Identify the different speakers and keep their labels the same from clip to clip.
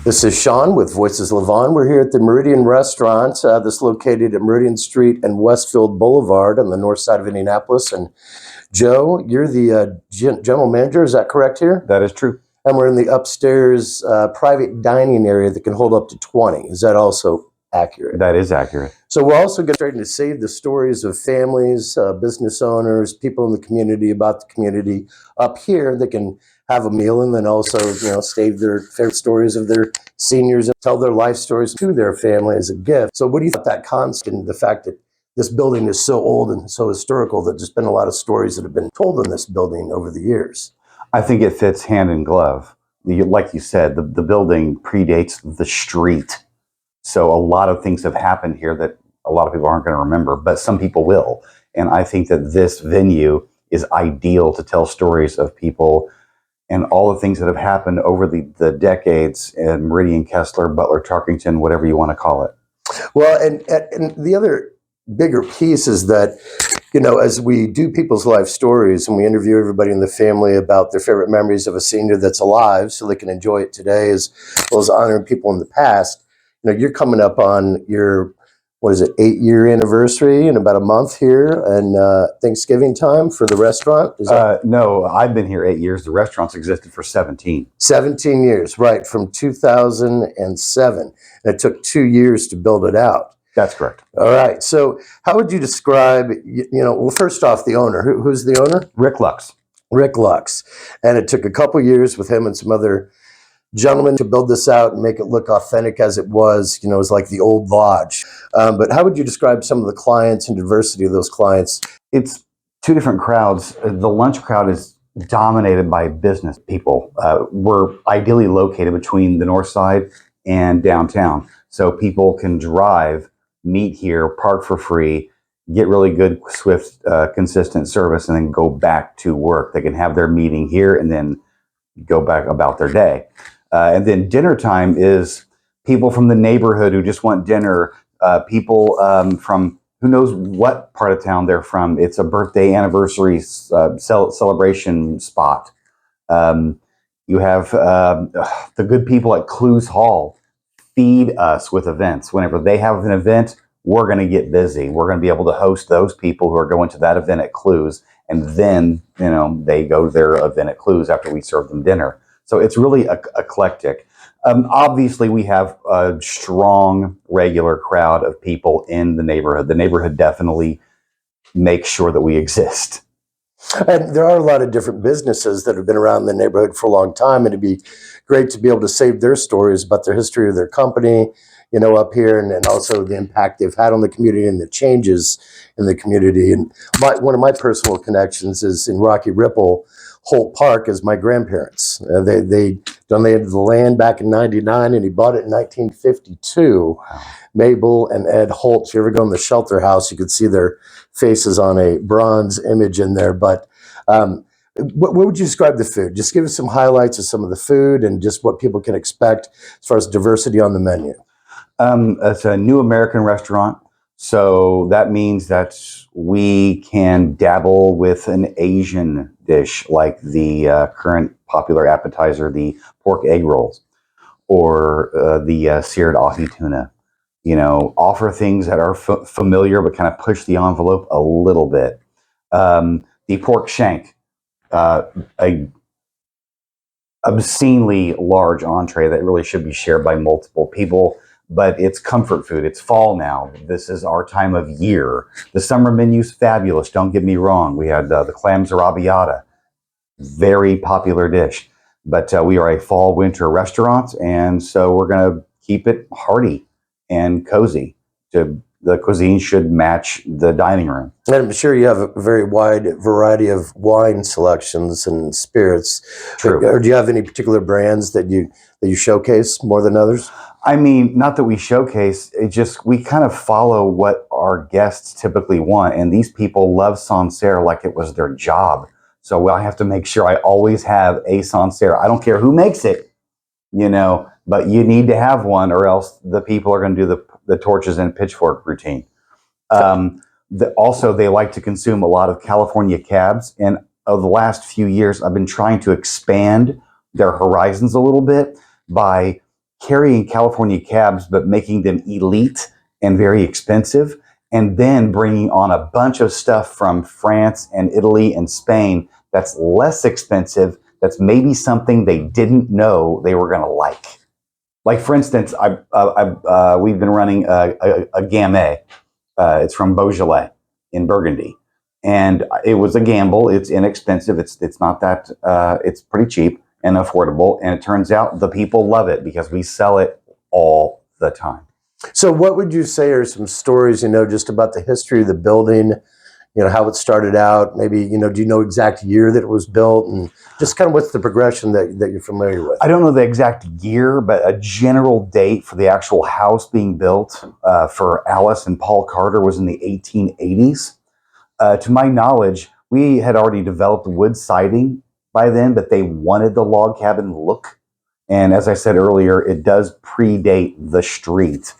Speaker 1: This is Sean with Voices Levon. We're here at the Meridian Restaurant. This is located at Meridian Street and Westfield Boulevard on the north side of Indianapolis. And Joe, you're the general manager. Is that correct here?
Speaker 2: That is true.
Speaker 1: And we're in the upstairs private dining area that can hold up to 20. Is that also accurate?
Speaker 2: That is accurate.
Speaker 1: So we're also going to save the stories of families, business owners, people in the community about the community up here that can have a meal, and then also, save their favorite stories of their seniors and tell their life stories to their family as a gift. So what do you think that constant, the fact that this building is so old and so historical that there's been a lot of stories that have been told in this building over the years?
Speaker 2: I think it fits hand in glove. Like you said, the building predates the street. So a lot of things have happened here that a lot of people aren't going to remember, but some people will. And I think that this venue is ideal to tell stories of people and all the things that have happened over the decades in Meridian, Kessler, Butler, Tarkington, whatever you want to call it.
Speaker 1: Well, and the other bigger piece is that, as we do people's life stories and we interview everybody in the family about their favorite memories of a senior that's alive so they can enjoy it today, as well as honoring people in the past, you're coming up on your, 8-year anniversary in about a month here, and Thanksgiving time for the restaurant?
Speaker 2: No, I've been here 8 years. The restaurant's existed for 17.
Speaker 1: 17 years, right, from 2007. And it took 2 years to build it out.
Speaker 2: That's correct.
Speaker 1: All right. So how would you describe, well, first off, the owner. Who's the owner?
Speaker 2: Rick Lux.
Speaker 1: Rick Lux. And it took a couple years with him and some other gentlemen to build this out and make it look authentic as it was. It was like the old lodge. But how would you describe some of the clients and diversity of those clients?
Speaker 2: It's two different crowds. The lunch crowd is dominated by business people. We're ideally located between the north side and downtown. So people can drive, meet here, park for free, get really good, swift, consistent service, and then go back to work. They can have their meeting here and then go back about their day. And then dinner time is people from the neighborhood who just want dinner, people from who knows what part of town they're from. It's a birthday, anniversary celebration spot. You have the good people at Clues Hall feed us with events. Whenever they have an event, we're going to get busy. We're going to be able to host those people who are going to that event at Clues, and then they go to their event at Clues after we serve them dinner. So it's really eclectic. Obviously, we have a strong, regular crowd of people in the neighborhood. The neighborhood definitely makes sure that we exist.
Speaker 1: And there are a lot of different businesses that have been around the neighborhood for a long time, and it'd be great to be able to save their stories about their history of their company, up here, and also the impact they've had on the community and the changes in the community. And one of my personal connections is in Rocky Ripple, Holt Park, as my grandparents. They donated the land back in '99, and he bought it in 1952. Wow. Mabel and Ed Holt. If you ever go in the shelter house, you could see their faces on a bronze image in there. But what would you describe the food? Just give us some highlights of some of the food and just what people can expect as far as diversity on the menu.
Speaker 2: It's a new American restaurant, so that means that we can dabble with an Asian dish like the current popular appetizer, the pork egg rolls, or the seared ahi tuna. Offer things that are familiar but kind of push the envelope a little bit. The pork shank, a obscenely large entree that really should be shared by multiple people. But it's comfort food. It's fall now. This is our time of year. The summer menu's fabulous. Don't get me wrong. We had the clams arrabbiata, very popular dish. But we are a fall-winter restaurant, and so we're going to keep it hearty and cozy. The cuisine should match the dining room.
Speaker 1: And I'm sure you have a very wide variety of wine selections and spirits.
Speaker 2: True.
Speaker 1: Or do you have any particular brands that you showcase more than others?
Speaker 2: I mean, not that we showcase, we kind of follow what our guests typically want. And these people love Sancerre like it was their job. So I have to make sure I always have a Sancerre. I don't care who makes it, but you need to have one, or else the people are going to do the torches and pitchfork routine. Also, they like to consume a lot of California cabs. And over the last few years, I've been trying to expand their horizons a little bit by carrying California cabs, but making them elite and very expensive, and then bringing on a bunch of stuff from France and Italy and Spain that's less expensive, that's maybe something they didn't know they were going to like. Like, for instance, we've been running a Gamay. It's from Beaujolais in Burgundy. And it was a gamble. It's inexpensive. It's not that, it's pretty cheap and affordable. And it turns out the people love it because we sell it all the time.
Speaker 1: So what would you say are some stories, just about the history of the building, how it started out, maybe, do you know exact year that it was built, and just kind of what's the progression that you're familiar with?
Speaker 2: I don't know the exact year, but a general date for the actual house being built for Alice and Paul Carter was in the 1880s. To my knowledge, we had already developed wood siding by then, but they wanted the log cabin look. And as I said earlier, it does predate the street.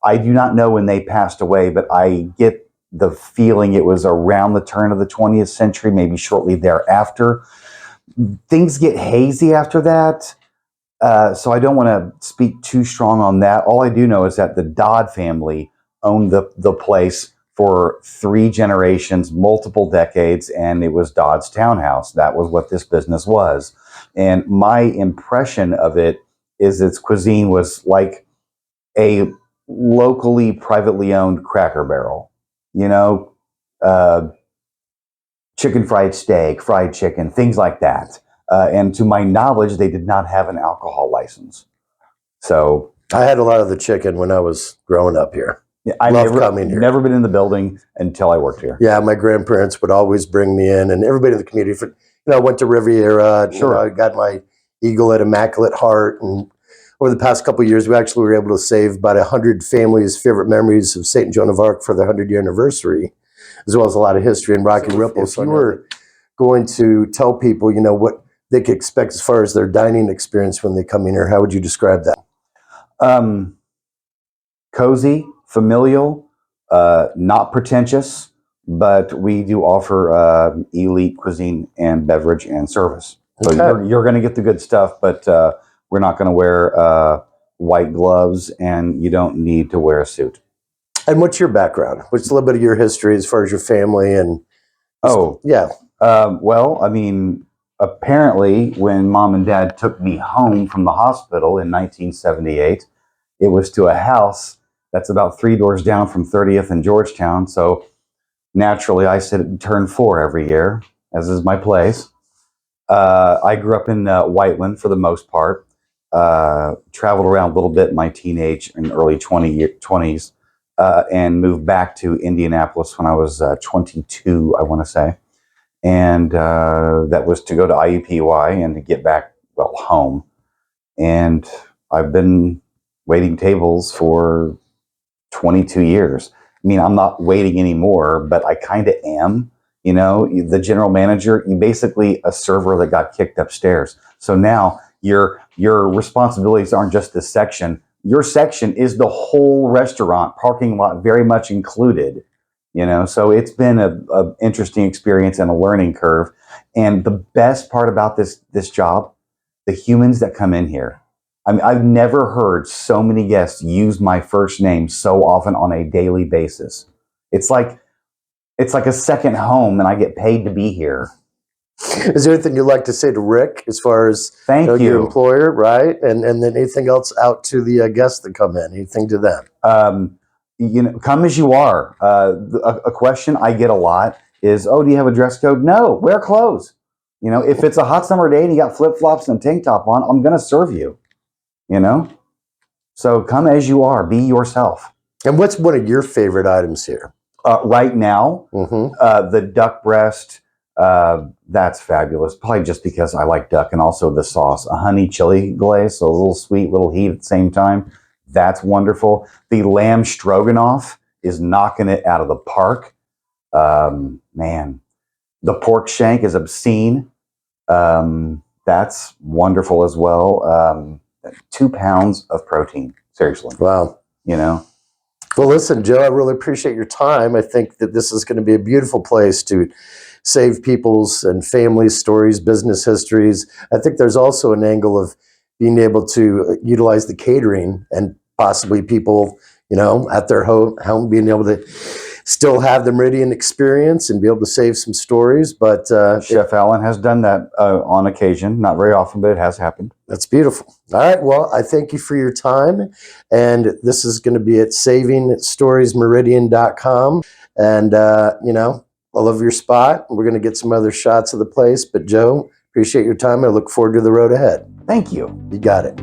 Speaker 2: I do not know when they passed away, but I get the feeling it was around the turn of the 20th century, maybe shortly thereafter. Things get hazy after that, so I don't want to speak too strong on that. All I do know is that the Dodd family owned the place for 3 generations, multiple decades, and it was Dodd's townhouse. That was what this business was. And my impression of it is its cuisine was like a locally, privately owned Cracker Barrel. Chicken fried steak, fried chicken, things like that. And to my knowledge, they did not have an alcohol license. So
Speaker 1: I had a lot of the chicken when I was growing up here.
Speaker 2: I
Speaker 1: Love coming here.
Speaker 2: Never been in the building until I worked here.
Speaker 1: Yeah, my grandparents would always bring me in, and everybody in the community. I went to Riviera. And,
Speaker 2: Sure.
Speaker 1: I got my Eagle at Immaculate Heart, and over the past couple of years, we actually were able to save about 100 families' favorite memories of St. Joan of Arc for their 100-year anniversary, as well as a lot of history in Rocky Ripple. So if you were going to tell people, what they could expect as far as their dining experience when they come in here, how would you describe that?
Speaker 2: Cozy, familial, not pretentious, but we do offer elite cuisine and beverage and service. So
Speaker 1: Okay.
Speaker 2: you're going to get the good stuff, but we're not going to wear white gloves, and you don't need to wear a suit.
Speaker 1: And what's your background? What's a little bit of your history as far as your family and? Yeah.
Speaker 2: Well, I mean, apparently when Mom and Dad took me home from the hospital in 1978, it was to a house that's about 3 doors down from 30th and Georgetown. So naturally, I sit at turn 4 every year, as is my place. I grew up in Whiteland for the most part. Traveled around a little bit in my teenage and early 20s, and moved back to Indianapolis when I was 22, I want to say. And that was to go to IUPUI and to get back, home. And I've been waiting tables for 22 years. I mean, I'm not waiting anymore, but I kind of am. The general manager, you basically a server that got kicked upstairs. So now your responsibilities aren't just this section. Your section is the whole restaurant, parking lot very much included. So it's been a interesting experience and a learning curve. And the best part about this job, the humans that come in here. I mean, I've never heard so many guests use my first name so often on a daily basis. It's like a second home, and I get paid to be here.
Speaker 1: Is there anything you'd like to say to Rick as far as
Speaker 2: Thank you.
Speaker 1: Your employer, right? And then anything else out to the guests that come in? Anything to them?
Speaker 2: Come as you are. A question I get a lot is, "Oh, do you have a dress code?" No, wear clothes. If it's a hot summer day and you got flip flops and a tank top on, I'm going to serve you. So come as you are. Be yourself.
Speaker 1: And what's one of your favorite items here?
Speaker 2: Right now, the duck breast. That's fabulous. Probably just because I like duck, and also the sauce, a honey chili glaze, so a little sweet, little heat at the same time. That's wonderful. The lamb stroganoff is knocking it out of the park. Man, the pork shank is obscene. That's wonderful as well. 2 pounds of protein. Seriously.
Speaker 1: Wow. Well, listen, Joe, I really appreciate your time. I think that this is going to be a beautiful place to save people's and families' stories, business histories. I think there's also an angle of being able to utilize the catering and possibly people, at their home being able to still have the Meridian experience and be able to save some stories. But
Speaker 2: Chef Allen has done that on occasion, not very often, but it has happened.
Speaker 1: That's beautiful. All right. Well, I thank you for your time. And this is going to be at savingstoriesmeridian.com. And, I love your spot. We're going to get some other shots of the place. But Joe, appreciate your time. I look forward to the road ahead.
Speaker 2: Thank you.
Speaker 1: You got it.